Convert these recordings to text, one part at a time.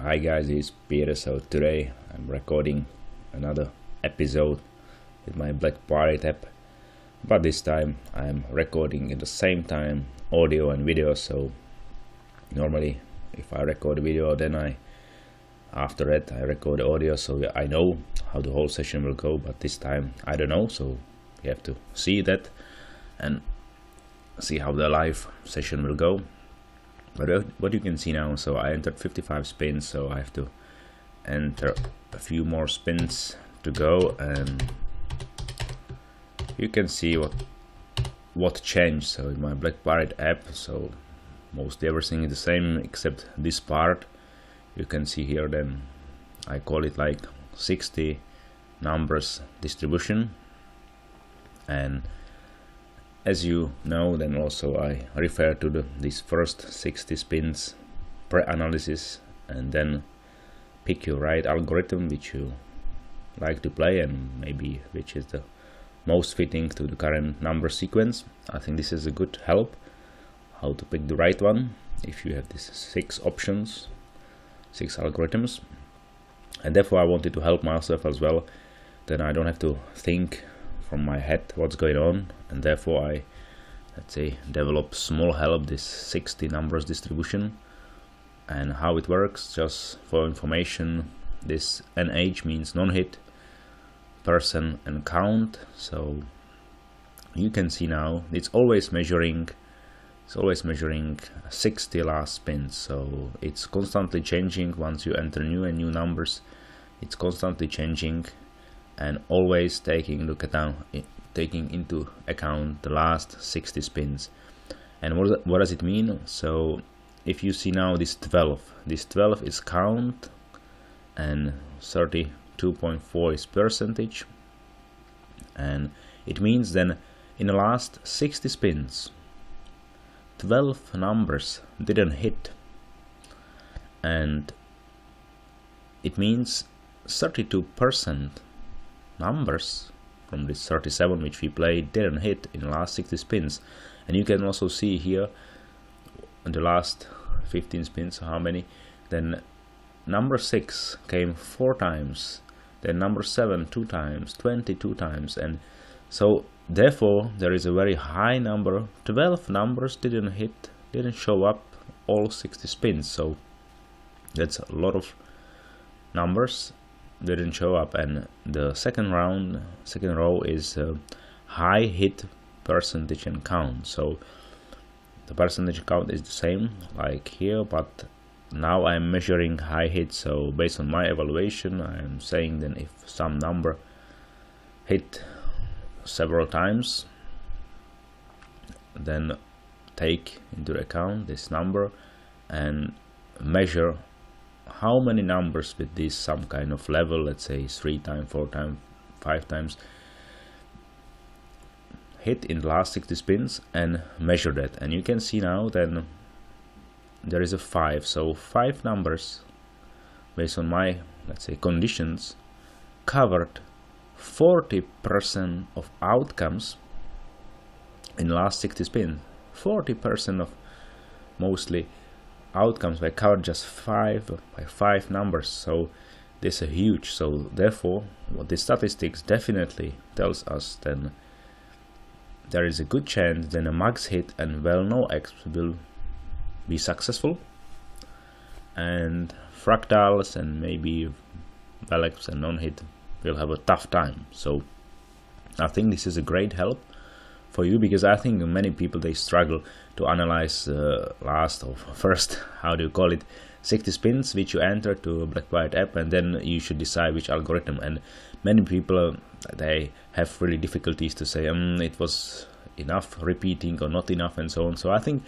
Hi guys, it's Peter. So today I'm recording another episode with my Black Pirate app, but this time I'm recording at the same time audio and video. So normally if I record video, then after that I record audio, so I know how the whole session will go, but this time I don't know, so you have to see that and see how the live session will go. But what you can see now, so I entered 55 spins, so I have to enter a few more spins to go, and you can see what changed. So in my Black Pirate app, so mostly everything is the same except this part. You can see here, then I call it like 60 numbers distribution, and as you know, then also I refer to these first 60 spins pre-analysis, and then pick your right algorithm which you like to play and maybe which is the most fitting to the current number sequence. I think this is a good help how to pick the right one if you have these 6 options, 6 algorithms, and therefore I wanted to help myself as well. Then I don't have to think from my head what's going on, and therefore I, let's say, develop small help, this 60 numbers distribution. And how it works, just for information, this NH means non-hit, person and count. So you can see now it's always measuring 60 last spins, so it's constantly changing. Once you enter new and new numbers, it's constantly changing and always taking into account the last 60 spins. And what does it mean? So if you see now this 12 is count and 32.4 is percentage, and it means then in the last 60 spins 12 numbers didn't hit, and it means 32% numbers from this 37 which we played didn't hit in the last 60 spins. And you can also see here in the last 15 spins how many. Then number 6 came 4 times, then number 7 2 times, 22 times, and so therefore there is a very high number. 12 numbers didn't show up all 60 spins, so that's a lot of numbers didn't show up. And the second row is high hit percentage and count. So the percentage count is the same like here, but now I'm measuring high hit. So based on my evaluation, I'm saying then if some number hit several times, then take into account this number and measure how many numbers with this some kind of level, let's say 3 times, 4 times, 5 times, hit in the last 60 spins, and measure that. And you can see now then there is a 5, so 5 numbers based on my, let's say, conditions covered 40% of outcomes in the last 60 spins. 40% of mostly outcomes were covered just 5 numbers. So this is huge. So therefore what the statistics definitely tells us, then there is a good chance then a max hit and VELNOEXP will be successful, and fractals and maybe VELEXP and non-hit will have a tough time. So I think this is a great help for you, because I think many people, they struggle to analyze last or first, how do you call it, 60 spins which you enter to a Black Pirate app, and then you should decide which algorithm. And many people, they have really difficulties to say it was enough repeating or not enough and so on. So I think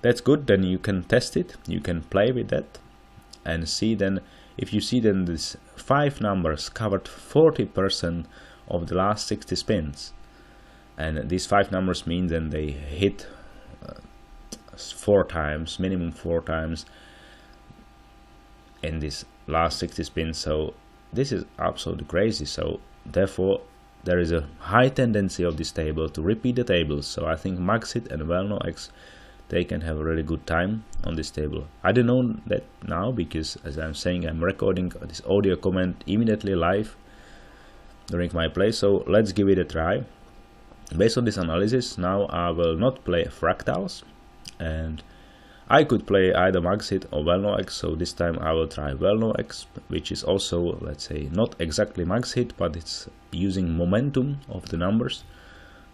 that's good. Then you can test it, you can play with that and see. Then if you see then this 5 numbers covered 40% of the last 60 spins, and these 5 numbers mean then they hit 4 times, minimum 4 times in this last 60 spins. So this is absolutely crazy. So therefore there is a high tendency of this table to repeat the tables. So I think max hit and VELNOEXP they can have a really good time on this table. I don't know that now because, as I'm saying, I'm recording this audio comment immediately live during my play, so let's give it a try. Based on this analysis, now I will not play fractals, and I could play either max hit or VELNOEXP, so this time I will try VELNOEXP, which is also, let's say, not exactly max hit, but it's using momentum of the numbers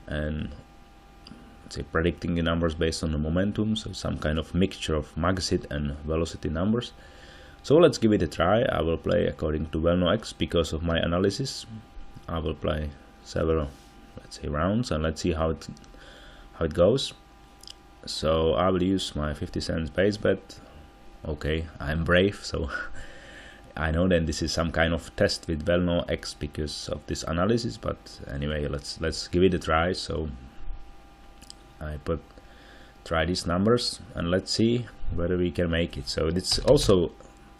and say predicting the numbers based on the momentum, so some kind of mixture of max hit and velocity numbers. So let's give it a try. I will play according to VELNOEXP because of my analysis. I will play several, let's say, rounds, and let's see how it goes. So I will use my 50 cents base bet. Okay, I'm brave, so I know that this is some kind of test with VELNOEXP because of this analysis, but anyway, let's give it a try. So I try these numbers and let's see whether we can make it. So it's also,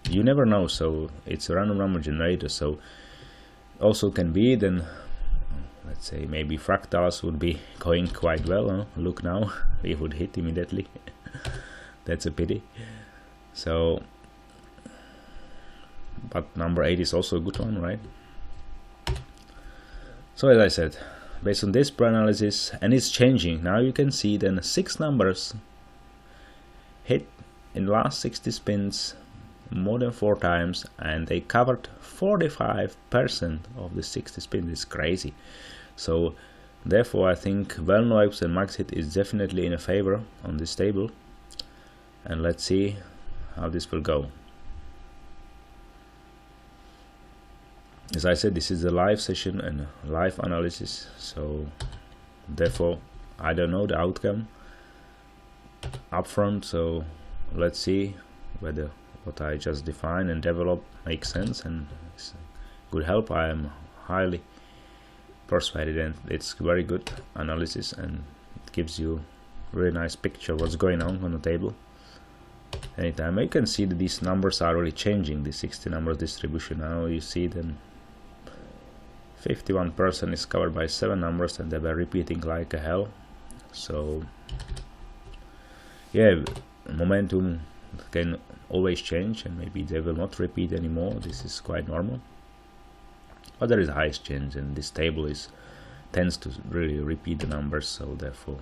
you never know, so it's a random number generator, so also can be then, let's say, maybe fractals would be going quite well, huh? Look now, we would hit immediately. That's a pity. So, but number 8 is also a good one, right? So as I said, based on this pre-analysis, and it's changing. Now you can see then 6 numbers hit in the last 60 spins more than 4 times, and they covered 45% of the 60 spins. It's crazy. So therefore I think VELNOEXP and max hit is definitely in a favor on this table, and let's see how this will go. As I said, this is a live session and live analysis, so therefore I don't know the outcome upfront, so let's see whether what I just defined and developed makes sense and it's good help. I am highly persuaded, and it's very good analysis, and it gives you a really nice picture of what's going on the table. Anytime you can see that these numbers are really changing, the 60 number distribution. Now you see then 51% is covered by 7 numbers, and they were repeating like a hell. So yeah, momentum can always change, and maybe they will not repeat anymore. This is quite normal, but there is a high change, and this table tends to really repeat the numbers. So therefore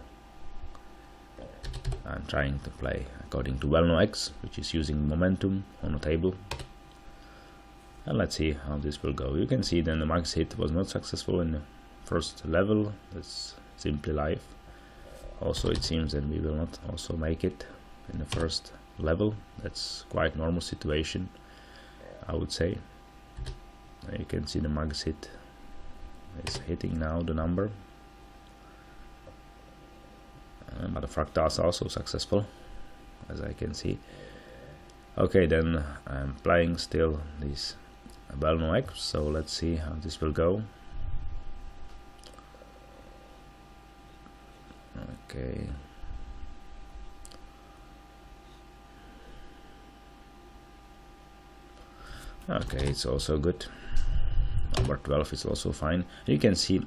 I'm trying to play according to VELNOEXP, which is using momentum on the table. And let's see how this will go. You can see then the max hit was not successful in the first level. That's simply life. Also it seems that we will not also make it in the first level. That's quite normal situation, I would say. You can see the max hit is hitting now the number, but the fractals are also successful, as I can see. Okay, then I'm playing still this VELNOEXP, so let's see how this will go. Okay. Okay, it's also good. Number 12 is also fine. You can see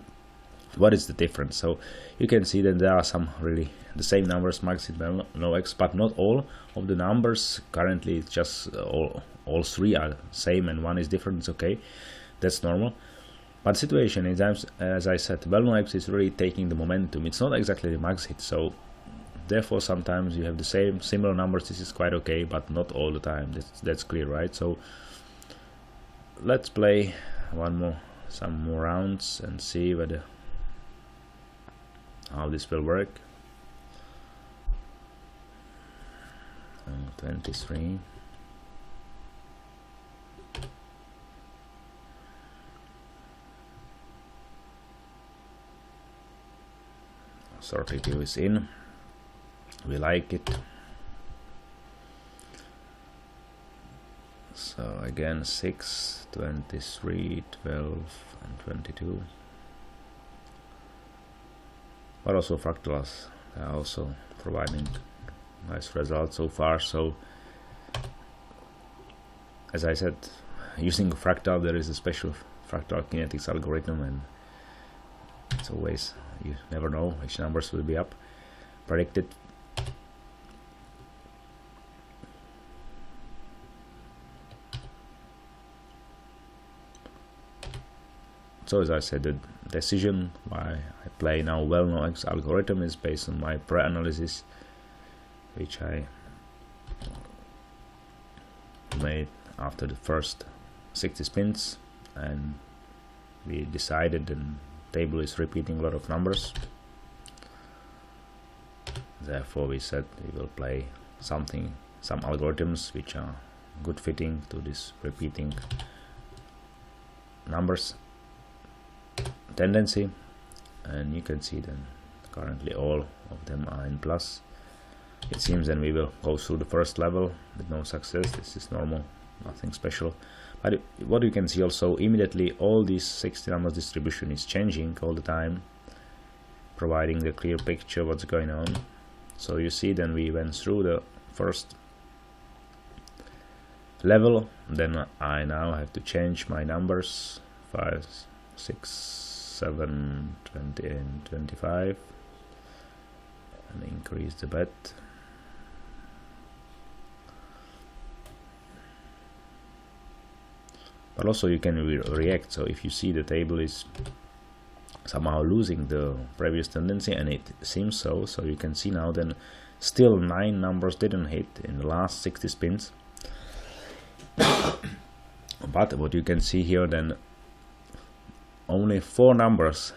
what is the difference. So you can see that there are some really the same numbers max hit VELNOEXP, but not all of the numbers. Currently it's just all 3 are same and 1 is different. It's okay, that's normal. But the situation is, as I said, VELNOEXP is really taking the momentum. It's not exactly the max hit, so therefore sometimes you have the similar numbers. This is quite okay, but not all the time. That's clear, right? So let's play some more rounds and see whether how this will work. 23. Sort review is in. We like it. So again 6, 23, 12 and 22. But also fractals are also providing nice results so far. So as I said, using a fractal, there is a special fractal kinetics algorithm, and it's always, you never know which numbers will be up predicted. So as I said, the decision why I play now VELNOEXP algorithm is based on my pre-analysis, which I made after the first 60 spins, and we decided the table is repeating a lot of numbers. Therefore we said we will play some algorithms which are good fitting to this repeating numbers tendency, and you can see then currently all of them are in plus. It seems then we will go through the first level with no success. This is normal, nothing special. But what you can see also, immediately all these 60 numbers distribution is changing all the time, providing the clear picture what's going on. So you see then we went through the first level, then I now have to change my numbers 5, 6, 7, 20 and 25 and increase the bet. But also you can react, so if you see the table is somehow losing the previous tendency, and it seems so, so you can see now then still 9 numbers didn't hit in the last 60 spins. But what you can see here then, only 4 numbers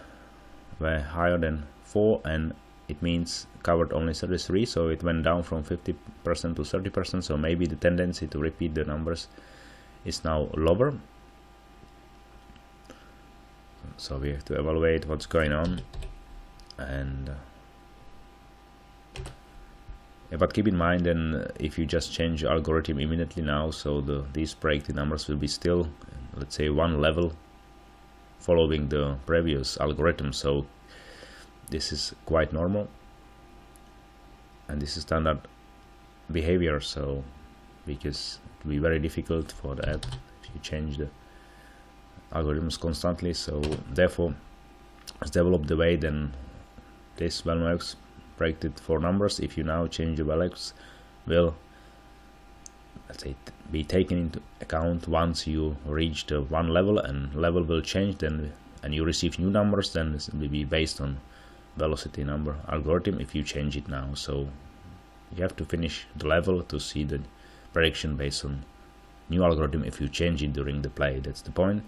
were higher than 4, and it means covered only 33, so it went down from 50% to 30%, so maybe the tendency to repeat the numbers is now lower. So we have to evaluate what's going on, and but keep in mind then, if you just change the algorithm immediately now, so these predicted numbers will be still, let's say, one level following the previous algorithm. So this is quite normal, and this is standard behavior. So because it will be very difficult for the app if you change the algorithms constantly. So therefore it's developed the way then this VELNOEXP predicted 4 numbers. If you now change the VELNOEXP, will, let's say, be taken into account once you reach the one level, and level will change then, and you receive new numbers, then this will be based on velocity number algorithm if you change it now. So you have to finish the level to see the prediction based on new algorithm if you change it during the play. That's the point.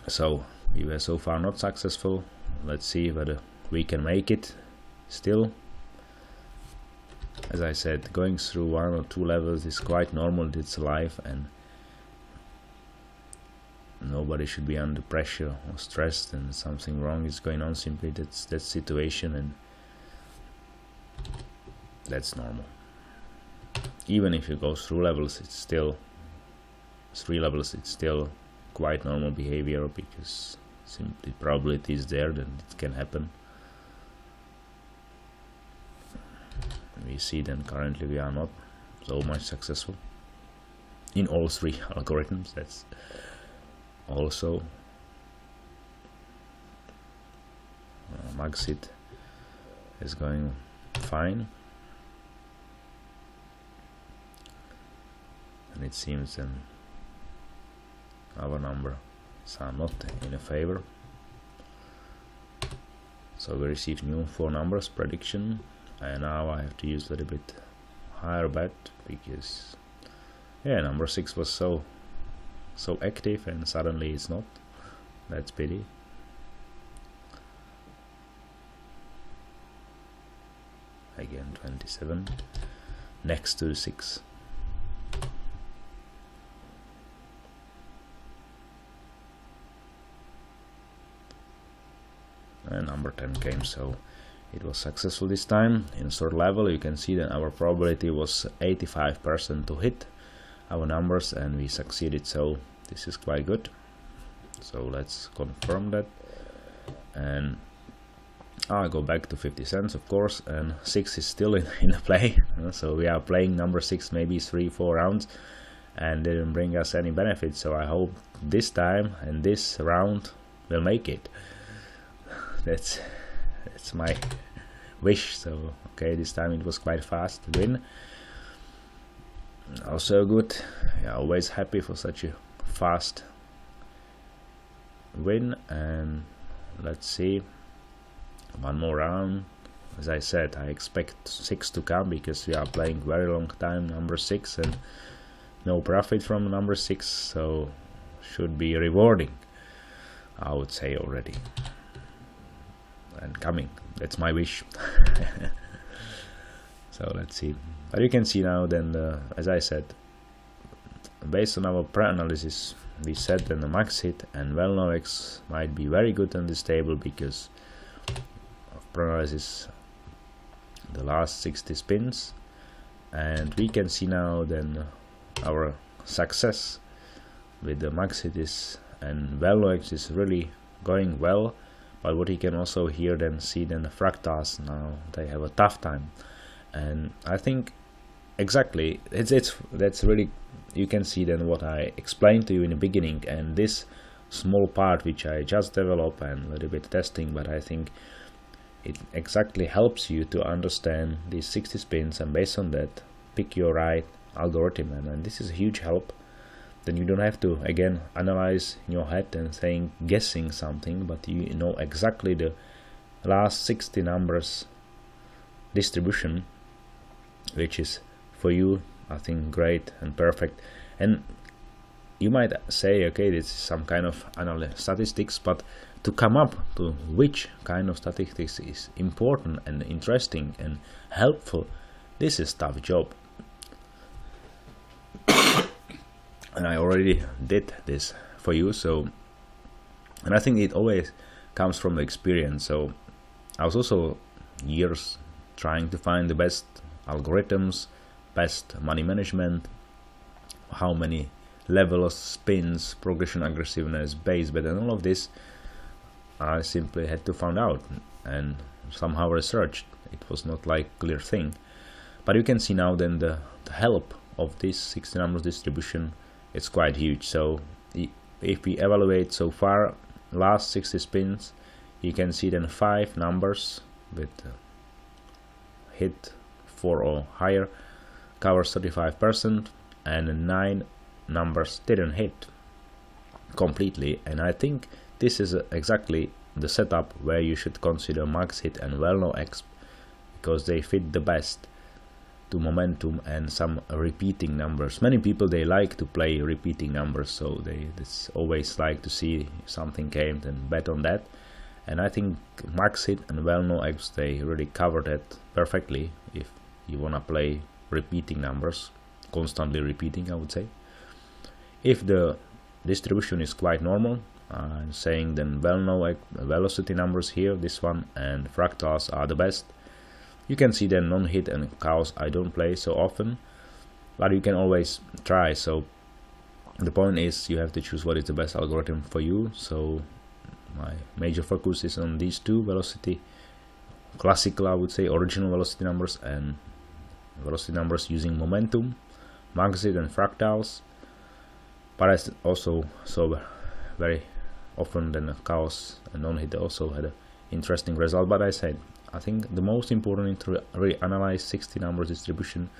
So we were so far not successful. Let's see whether we can make it still. As I said, going through 1 or 2 levels is quite normal. It's life, and nobody should be under pressure or stressed and something wrong is going on. Simply that's that situation, and that's normal. Even if you go through levels, it's still 3 levels, it's still quite normal behavior, because simply probability is there that it can happen. We see then currently we are not so much successful in all 3 algorithms. That's also Maxit is going fine, and it seems then our numbers are not in a favor. So we receive new 4 numbers prediction, and now I have to use a little bit higher bet, because yeah, number 6 was so active and suddenly it's not. That's pity. Again 27 next to the 6. And number 10 came, so it was successful this time. In 3rd level you can see that our probability was 85% to hit our numbers, and we succeeded, so this is quite good. So let's confirm that, and I'll go back to 50 cents, of course, and 6 is still in the play. So we are playing number 6 maybe 3-4 rounds and didn't bring us any benefit, so I hope this time and this round will make it. That's my wish. So okay, this time it was quite fast to win. Also good. Yeah, always happy for such a fast win, and let's see, one more round. As I said, I expect 6 to come because we are playing very long time number 6 and no profit from number 6, so should be rewarding, I would say already, and coming. That's my wish. So let's see. But you can see now then, as I said, based on our pre-analysis, we said that the max hit and VELNOEXP might be very good on this table because of pre-analysis the last 60 spins, and we can see now then our success with the max hit is, and VELNOEXP is really going well. But what you can also here then see then the fractals now they have a tough time, and I think exactly that's really, you can see then what I explained to you in the beginning, and this small part which I just developed and a little bit testing, but I think it exactly helps you to understand these 60 spins, and based on that pick your right algorithm, and this is a huge help. Then you don't have to again analyze in your head and guessing something, but you know exactly the last 60 numbers distribution, which is for you I think great and perfect. And you might say, okay, this is some kind of statistics, but to come up to which kind of statistics is important and interesting and helpful, this is tough job. And I already did this for you, so, and I think it always comes from experience. So I was also years trying to find the best algorithms, best money management, how many levels, spins, progression aggressiveness, base bet, and all of this I simply had to find out and somehow researched. It was not like clear thing, but you can see now then the help of this 60 numbers distribution. It's quite huge. So if we evaluate so far last 60 spins, you can see then 5 numbers with hit 4 or higher covers 35%, and 9 numbers didn't hit completely. And I think this is exactly the setup where you should consider max hit and VELNOEXP, because they fit the best to momentum and some repeating numbers. Many people, they like to play repeating numbers, so they always like to see something came and bet on that. And I think max hit and VELNOEXP, they really cover that perfectly if you wanna play repeating numbers, constantly repeating, I would say. If the distribution is quite normal, I'm saying then VELNOEXP velocity numbers here, this one, and fractals are the best. You can see then non-hit and chaos I don't play so often, but you can always try. So the point is you have to choose what is the best algorithm for you. So my major focus is on these two: velocity, classical, I would say, original velocity numbers, and velocity numbers using momentum, max hit and fractals. But I also saw very often then chaos and non-hit also had an interesting result. But I said, I think the most important is to reanalyze 60 numbers distribution.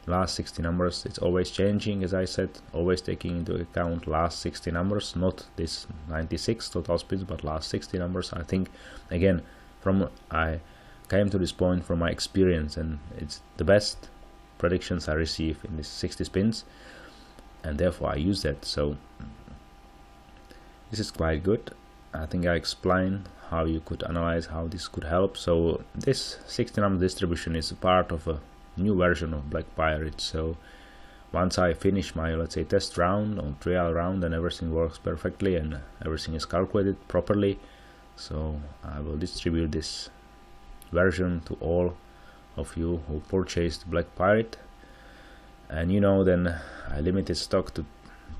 Last 60 numbers, it's always changing, as I said, always taking into account last 60 numbers, not this 96 total spins, but last 60 numbers. I think again, I came to this point from my experience, and it's the best predictions I receive in these 60 spins, and therefore I use that. So this is quite good. I think I explained how you could analyze how this could help. So this 60 number distribution is a part of a new version of Black Pirate. So once I finish my, let's say, test round or trial round, and everything works perfectly and everything is calculated properly, so I will distribute this version to all of you who purchased Black Pirate. And you know, then I limited stock to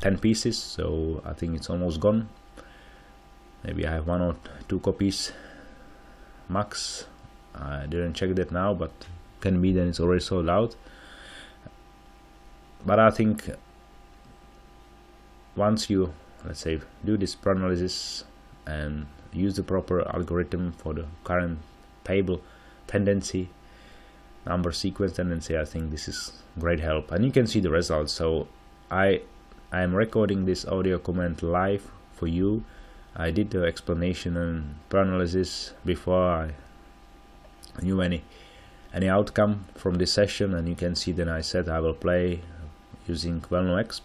10 pieces, so I think it's almost gone. Maybe I have 1 or 2 copies max. I didn't check that now, but can be then it's already sold out. But I think once you, let's say, do this pre-analysis and use the proper algorithm for the current table tendency, number sequence tendency, I think this is great help, and you can see the results. So I am recording this audio comment live for you I did the explanation and paralysis before I knew any outcome from this session, and you can see that I said I will play using VELNOEXP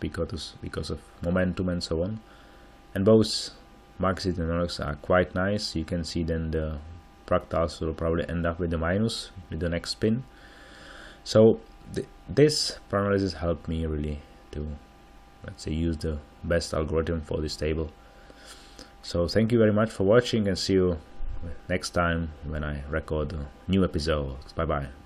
because of momentum and so on. And both Maxit and VELNOEXP are quite nice. You can see then the fractals will probably end up with the minus with the next spin. So this paralysis helped me really to, let's say, use the best algorithm for this table. So thank you very much for watching, and see you next time when I record a new episode. Bye bye.